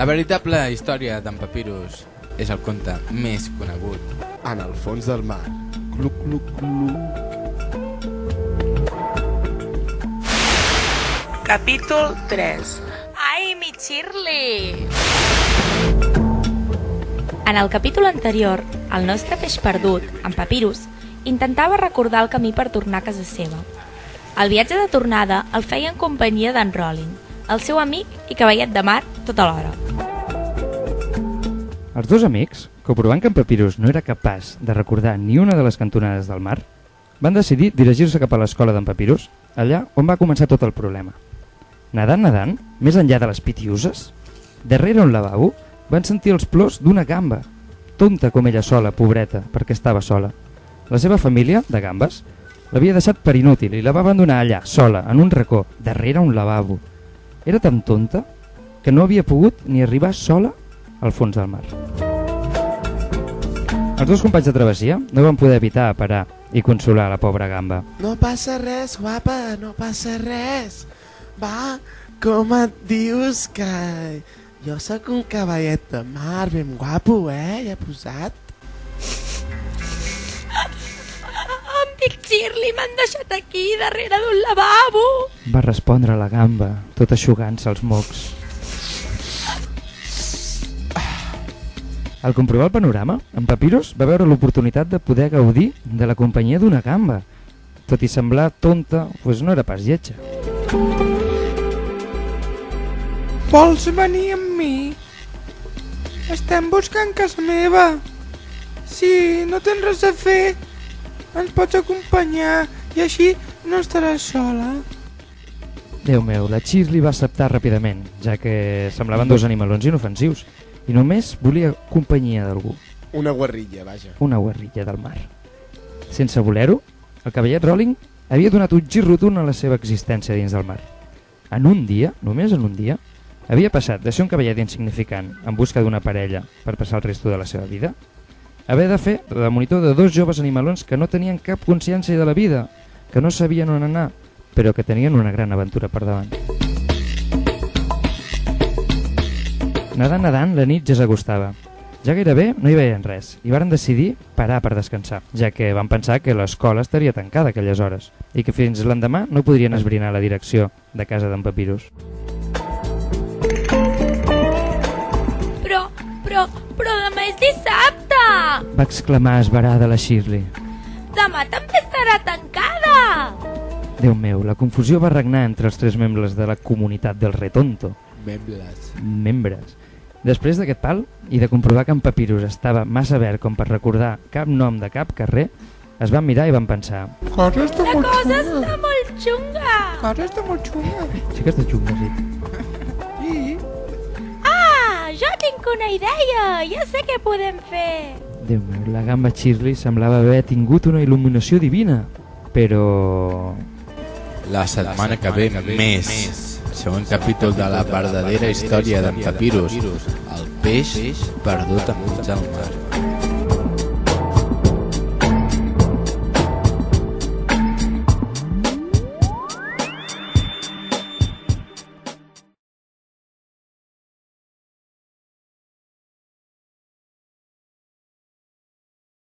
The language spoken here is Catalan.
La veritable història d'en Papirus és el conte més conegut. En el fons del mar. Cluc, cluc, cluc. Capítol 3. Ai, mi Shirley! En el capítol anterior, el nostre peix perdut, en Papirus, intentava recordar el camí per tornar a casa seva. El viatge de tornada el feia en companyia d'en Rolling, el seu amic i cavallet de mar tota l'hora. Els dos amics, comprovant que en Papirus no era capaç de recordar ni una de les cantonades del mar, van decidir dirigir-se cap a l'escola d'en Papirus, allà on va començar tot el problema. Nedant, més enllà de les pitiuses, darrere un lavabo, van sentir els plors d'una gamba, tonta com ella sola, pobreta, perquè estava sola. La seva família, de gambes, l'havia deixat per inútil i la va abandonar allà, sola, en un racó, darrere un lavabo. Era tan tonta que no havia pogut ni arribar sola al fons del mar. Els dos companys de travessia no van poder evitar parar i consolar la pobra gamba. No passa res, guapa, no passa res. Va, com et dius que jo sóc un cavallet de mar ben guapo, ja posat? Em dic Shirley, m'han deixat aquí, darrere d'un lavabo. Va respondre la gamba, tot eixugant-se els mocs. Al comprovar el panorama, en Papirus va veure l'oportunitat de poder gaudir de la companyia d'una gamba. Tot i semblar tonta, doncs no era pas lletja. Vols venir amb mi? Estem buscant casa meva. Si no tens res a fer, ens pots acompanyar i així no estaràs sola. Déu meu, la Shirley va acceptar ràpidament, ja que semblaven dos animalons inofensius i només volia companyia d'algú. Una guarrilla, vaja. Una guarrilla del mar. Sense voler-ho, el cavallet Rolling havia donat un gir rotund a la seva existència dins del mar. En un dia, només en un dia, havia passat de ser un cavallet insignificant en busca d'una parella per passar el resto de la seva vida, a haver de fer de monitor de dos joves animalons que no tenien cap consciència de la vida, que no sabien on anar, però que tenien una gran aventura per davant. Nedant, la nit ja s'acostava. Ja gairebé no hi veien res i varen decidir parar per descansar, ja que van pensar que l'escola estaria tancada aquelles hores i que fins l'endemà no podrien esbrinar la direcció de casa d'en Papirus. Però demà és dissabte! Va exclamar esverada la Shirley. Demà també estarà tancada! Déu meu, la confusió va regnar entre els tres membres de la comunitat del Retonto. Membres. Després d'aquest pal i de comprovar que en Papirus estava massa verd com per recordar cap nom de cap carrer, es van mirar i van pensar: La cosa està molt xunga! Cosa està molt xunga. Sí que està xunga, sí. Sí. Jo tinc una idea! Ja sé què podem fer! Déu meu, la gamba Shirley semblava haver tingut una il·luminació divina, però... La setmana que ve més. Següent capítol de la verdadera història d'en Papirus, el peix perdut enmig del mar.